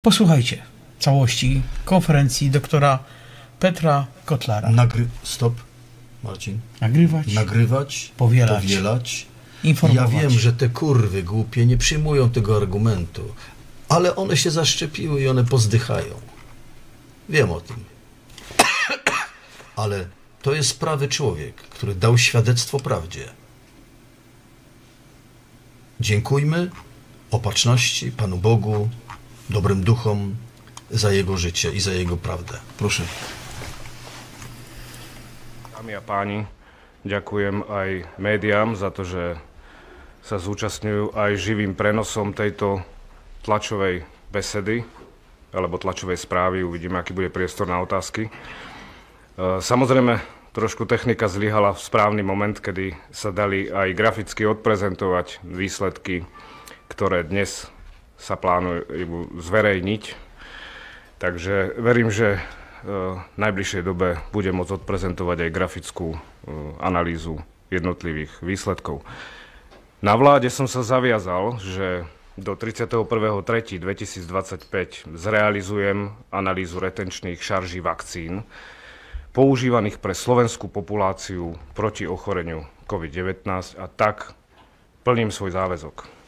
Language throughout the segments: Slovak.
Posłuchajcie całości konferencji doktora Petra Kotlara. Stop, Marcin. Nagrywać, powielać. Informować. Ja wiem, że te kurwy głupie nie przyjmują tego argumentu, ale one się zaszczepiły i one pozdychają. Wiem o tym. Ale to jest prawy człowiek, który dał świadectwo prawdzie. Dziękujmy Opatrzności, Panu Bogu, dobrym duchom za Jego życie i za Jego prawdę. Proszę. Dámy a páni, ďakujem aj médiám za to, že sa zúčastňujú aj živým prenosom tejto tlačovej besedy alebo tlačovej správy. Uvidíme, aký bude priestor na otázky. Samozrejme, trošku technika zlyhala v správny moment, kedy sa dali aj graficky odprezentovať výsledky, ktoré dnes sa plánujú zverejniť. Takže verím, že v najbližšej dobe budem môcť odprezentovať aj grafickú analýzu jednotlivých výsledkov. Na vláde som sa zaviazal, že do 31.3.2025 zrealizujem analýzu retenčných šarží vakcín používaných pre slovenskú populáciu proti ochoreniu COVID-19 a tak plním svoj záväzok.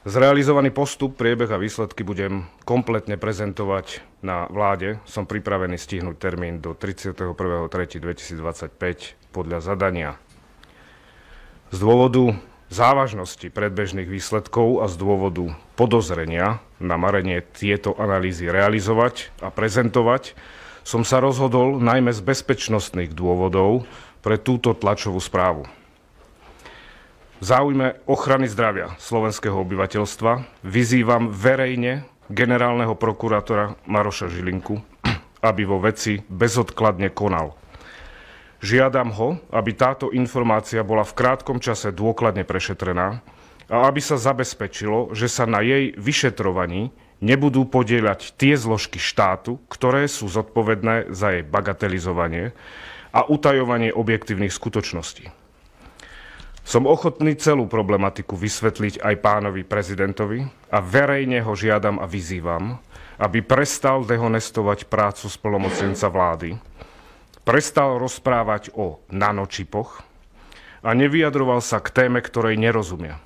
Zrealizovaný postup, priebeh a výsledky budem kompletne prezentovať na vláde. Som pripravený stihnúť termín do 31.3.2025 podľa zadania. Z dôvodu závažnosti predbežných výsledkov a z dôvodu podozrenia na marenie tieto analýzy realizovať a prezentovať som sa rozhodol najmä z bezpečnostných dôvodov pre túto tlačovú správu. V záujme ochrany zdravia slovenského obyvateľstva vyzývam verejne generálneho prokurátora Maroša Žilinku, aby vo veci bezodkladne konal. Žiadam ho, aby táto informácia bola v krátkom čase dôkladne prešetrená a aby sa zabezpečilo, že sa na jej vyšetrovaní nebudú podieľať tie zložky štátu, ktoré sú zodpovedné za jej bagatelizovanie a utajovanie objektívnych skutočností. Som ochotný celú problematiku vysvetliť aj pánovi prezidentovi a verejne ho žiadam a vyzývam, aby prestal dehonestovať prácu splnomocnenca vlády, prestal rozprávať o nanočipoch a nevyjadroval sa k téme, ktorej nerozumia.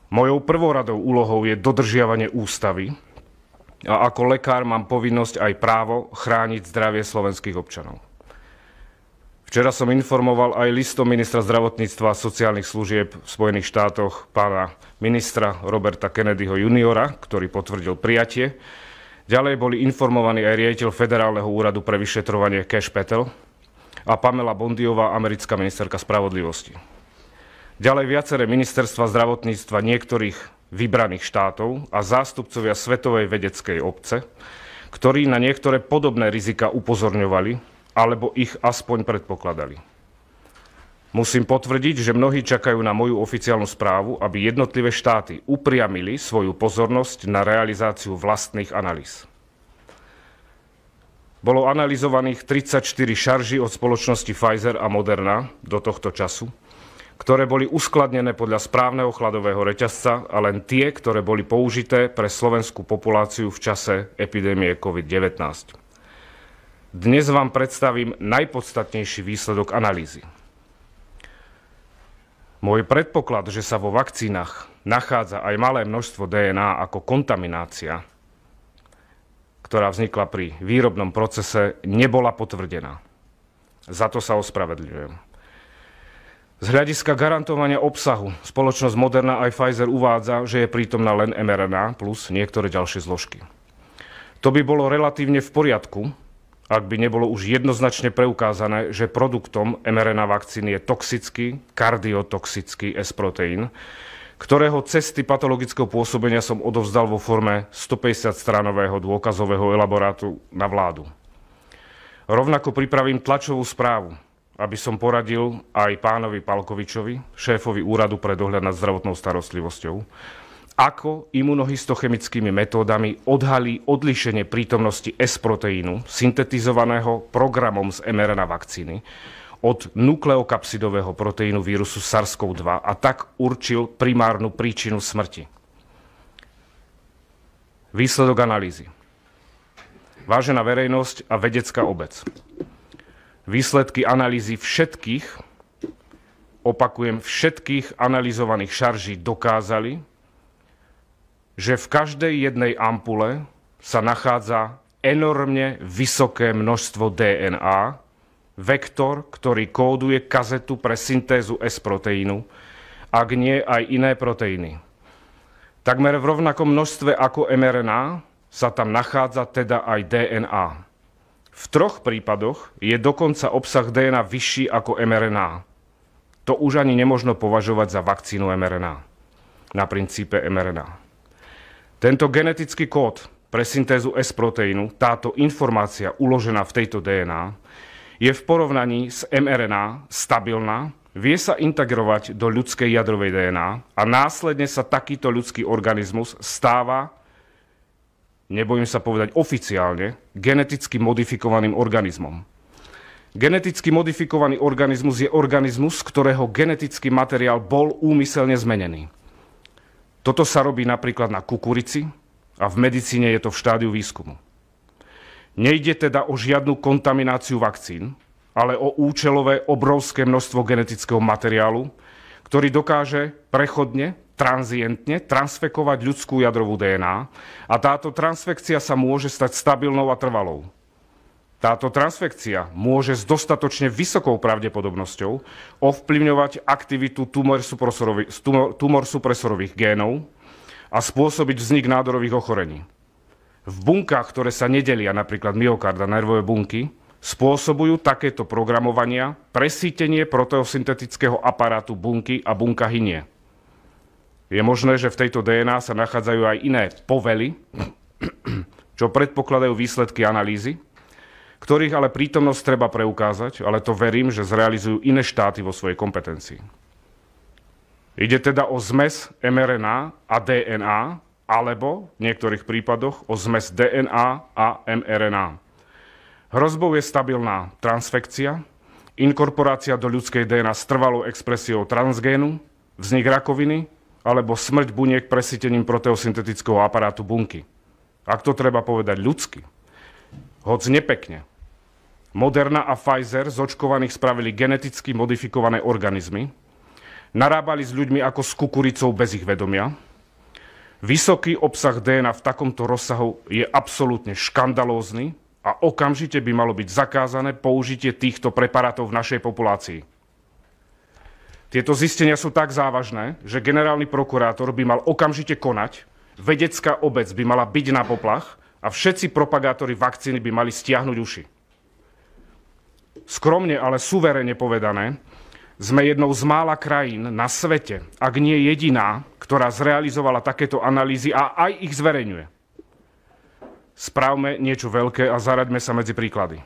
Mojou prvoradou úlohou je dodržiavanie ústavy a ako lekár mám povinnosť aj právo chrániť zdravie slovenských občanov. Včera som informoval aj listom ministra zdravotníctva a sociálnych služieb v Spojených štátoch pána ministra Roberta Kennedyho juniora, ktorý potvrdil prijatie. Ďalej boli informovaní aj riaditeľ Federálneho úradu pre vyšetrovanie Kash Patel a Pamela Bondiová, americká ministerka spravodlivosti. Ďalej viaceré ministerstva zdravotníctva niektorých vybraných štátov a zástupcovia Svetovej vedeckej obce, ktorí na niektoré podobné rizika upozorňovali alebo ich aspoň predpokladali. Musím potvrdiť, že mnohí čakajú na moju oficiálnu správu, aby jednotlivé štáty upriamili svoju pozornosť na realizáciu vlastných analýz. Bolo analyzovaných 34 šarží od spoločnosti Pfizer a Moderna do tohto času, ktoré boli uskladnené podľa správneho chladového reťazca a len tie, ktoré boli použité pre slovenskú populáciu v čase epidémie COVID-19. Dnes vám predstavím najpodstatnejší výsledok analýzy. Môj predpoklad, že sa vo vakcínach nachádza aj malé množstvo DNA ako kontaminácia, ktorá vznikla pri výrobnom procese, nebola potvrdená. Za to sa ospravedlňujem. Z hľadiska garantovania obsahu spoločnosť Moderna aj Pfizer uvádza, že je prítomná len mRNA plus niektoré ďalšie zložky. To by bolo relatívne v poriadku, ak by nebolo už jednoznačne preukázané, že produktom mRNA vakcíny je toxický, kardiotoxický S-proteín, ktorého cesty patologického pôsobenia som odovzdal vo forme 150-stranového dôkazového elaborátu na vládu. Rovnako pripravím tlačovú správu, aby som poradil aj pánovi Palkovičovi, šéfovi Úradu pre dohľad nad zdravotnou starostlivosťou, ako imunohistochemickými metódami odhalí odlíšenie prítomnosti S-proteínu syntetizovaného programom z mRNA vakcíny od nukleokapsidového proteínu vírusu SARS-CoV-2 a tak určil primárnu príčinu smrti. Výsledok analýzy. Vážená verejnosť a vedecká obec. Výsledky analýzy všetkých, opakujem, všetkých analyzovaných šarží dokázali, že v každej jednej ampule sa nachádza enormne vysoké množstvo DNA, vektor, ktorý kóduje kazetu pre syntézu S-proteínu, ak nie aj iné proteíny. Takmer v rovnakom množstve ako mRNA sa tam nachádza teda aj DNA. V 3 prípadoch je dokonca obsah DNA vyšší ako mRNA. To už ani nemožno považovať za vakcínu mRNA, na princípe mRNA. Tento genetický kód pre syntézu S-proteínu, táto informácia uložená v tejto DNA, je v porovnaní s mRNA stabilná, vie sa integrovať do ľudskej jadrovej DNA a následne sa takýto ľudský organizmus stáva, nebojím sa povedať oficiálne, geneticky modifikovaným organizmom. Geneticky modifikovaný organizmus je organizmus, ktorého genetický materiál bol úmyselne zmenený. Toto sa robí napríklad na kukurici a v medicíne je to v štádiu výskumu. Nejde teda o žiadnu kontamináciu vakcín, ale o účelové obrovské množstvo genetického materiálu, ktorý dokáže prechodne, tranzientne transfekovať ľudskú jadrovú DNA a táto transfekcia sa môže stať stabilnou a trvalou. Táto transfekcia môže s dostatočne vysokou pravdepodobnosťou ovplyvňovať aktivitu tumorsupresorových génov a spôsobiť vznik nádorových ochorení. V bunkách, ktoré sa nedelia, napríklad myokard a nervové bunky, spôsobujú takéto programovania presýtenie proteosyntetického aparátu bunky a bunka hynie. Je možné, že v tejto DNA sa nachádzajú aj iné povely, čo predpokladajú výsledky analýzy, ktorých ale prítomnosť treba preukázať, ale to verím, že zrealizujú iné štáty vo svojej kompetencii. Ide teda o zmes mRNA a DNA, alebo v niektorých prípadoch o zmes DNA a mRNA. Hrozbou je stabilná transfekcia, inkorporácia do ľudskej DNA s trvalou expresiou transgénu, vznik rakoviny alebo smrť buniek presýtením proteosyntetického aparátu bunky. Ak to treba povedať ľudsky, hoc nepekne. Moderna a Pfizer z očkovaných spravili geneticky modifikované organizmy, narábali s ľuďmi ako s kukuricou bez ich vedomia. Vysoký obsah DNA v takomto rozsahu je absolútne škandalózny a okamžite by malo byť zakázané použitie týchto preparátov v našej populácii. Tieto zistenia sú tak závažné, že generálny prokurátor by mal okamžite konať, vedecká obec by mala byť na poplach a všetci propagátori vakcíny by mali stiahnuť uši. Skromne, ale suverene povedané, sme jednou z mála krajín na svete, ak nie jediná, ktorá zrealizovala takéto analýzy a aj ich zverejňuje. Spravme niečo veľké a zaraďme sa medzi príklady.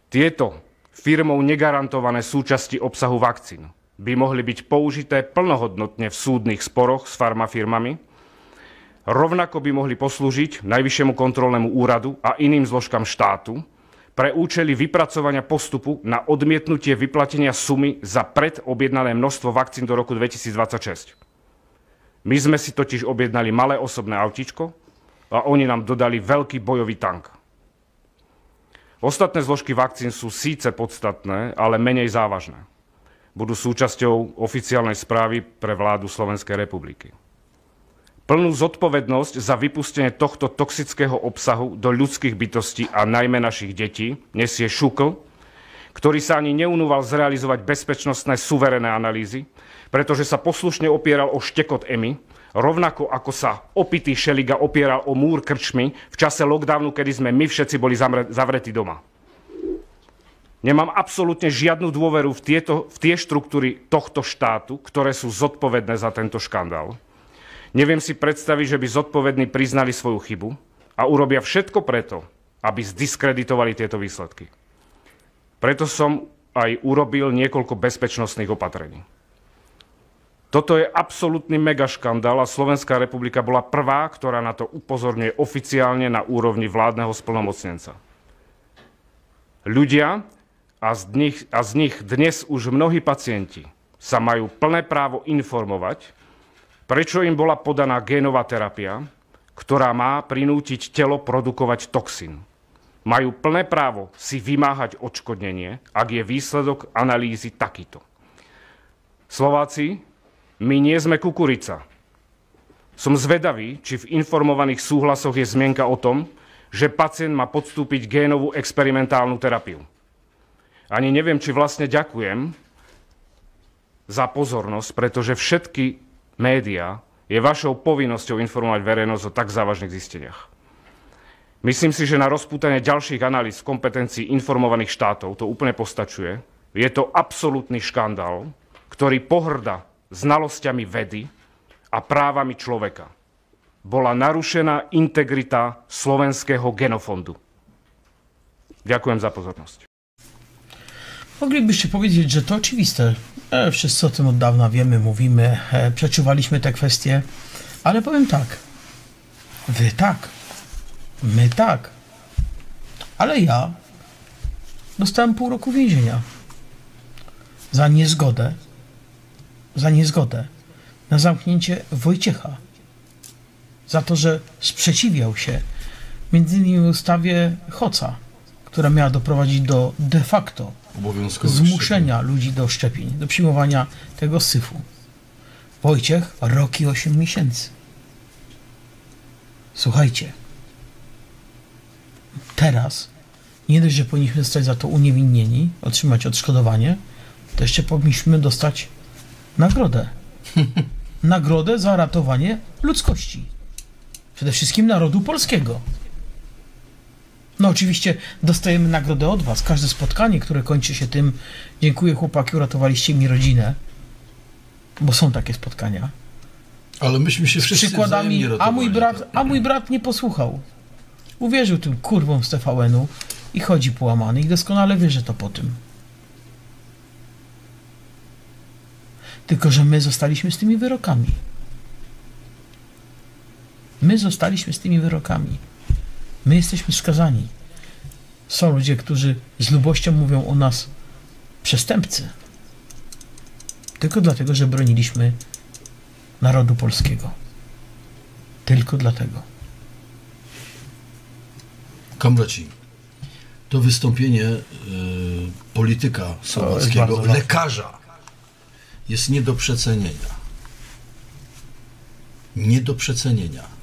Tieto firmou negarantované súčasti obsahu vakcín by mohli byť použité plnohodnotne v súdnych sporoch s farmafirmami, rovnako by mohli poslúžiť Najvyššiemu kontrolnému úradu a iným zložkám štátu pre účely vypracovania postupu na odmietnutie vyplatenia sumy za predobjednané množstvo vakcín do roku 2026. My sme si totiž objednali malé osobné autíčko a oni nám dodali veľký bojový tank. Ostatné zložky vakcín sú síce podstatné, ale menej závažné. Budú súčasťou oficiálnej správy pre vládu Slovenskej republiky. Plnú zodpovednosť za vypustenie tohto toxického obsahu do ľudských bytostí a najmä našich detí nesie Šukl, ktorý sa ani neunúval zrealizovať bezpečnostné suverénne analýzy, pretože sa poslušne opieral o štekot EMI, rovnako ako sa opitý Šeliga opieral o múr krčmy v čase lockdownu, kedy sme my všetci boli zavretí doma. Nemám absolútne žiadnu dôveru v tie štruktúry tohto štátu, ktoré sú zodpovedné za tento škandál. Neviem si predstaviť, že by zodpovední priznali svoju chybu a urobia všetko preto, aby zdiskreditovali tieto výsledky. Preto som aj urobil niekoľko bezpečnostných opatrení. Toto je absolútny megaškandál a Slovenská republika bola prvá, ktorá na to upozorňuje oficiálne na úrovni vládneho splnomocnenca. Ľudia, a z nich dnes už mnohí pacienti, sa majú plné právo informovať, prečo im bola podaná génová terapia, ktorá má prinútiť telo produkovať toxín. Majú plné právo si vymáhať odškodnenie, ak je výsledok analýzy takýto. Slováci, my nie sme kukurica. Som zvedavý, či v informovaných súhlasoch je zmienka o tom, že pacient má podstúpiť génovú experimentálnu terapiu. Ani neviem, či vlastne ďakujem za pozornosť, pretože všetky médiá je vašou povinnosťou informovať verejnosť o tak závažných zisteniach. Myslím si, že na rozpútanie ďalších analýz v kompetencii informovaných štátov to úplne postačuje. Je to absolútny škandál, ktorý pohŕda znalosťami vedy a právami človeka. Bola narušená integrita slovenského genofondu. Ďakujem za pozornosť. Moglibyście powiedzieć, że to oczywiste. Wszyscy o tym od dawna wiemy, mówimy, przeczuwaliśmy te kwestie, ale powiem tak. Wy tak. My tak. Ale ja dostałem pół roku więzienia za niezgodę na zamknięcie Wojciecha. Za to, że sprzeciwiał się m.in. ustawie Hoca, która miała doprowadzić do de facto zmuszenia ludzi do szczepień, do przyjmowania tego syfu. Wojciech, rok i 8 miesięcy. Słuchajcie, teraz nie dość, że powinniśmy zostać za to uniewinnieni, otrzymać odszkodowanie, to jeszcze powinniśmy dostać nagrodę. Nagrodę za ratowanie ludzkości. Przede wszystkim narodu polskiego. No oczywiście dostajemy nagrodę od was. Każde spotkanie, które kończy się tym: dziękuję chłopaki, uratowaliście mi rodzinę. Bo są takie spotkania. Ale myśmy się wszyscy przykładami, a mój brat nie posłuchał. Uwierzył tym kurwom z TVN-u i chodzi połamany i doskonale wie, że to po tym. Tylko że my zostaliśmy z tymi wyrokami. My zostaliśmy z tymi wyrokami. My jesteśmy skazani. Są ludzie, którzy z lubością mówią o nas przestępcy. Tylko dlatego, że broniliśmy narodu polskiego. Tylko dlatego. Kamraci, to wystąpienie polityka słowackiego, lekarza, jest nie do przecenienia. Nie do przecenienia.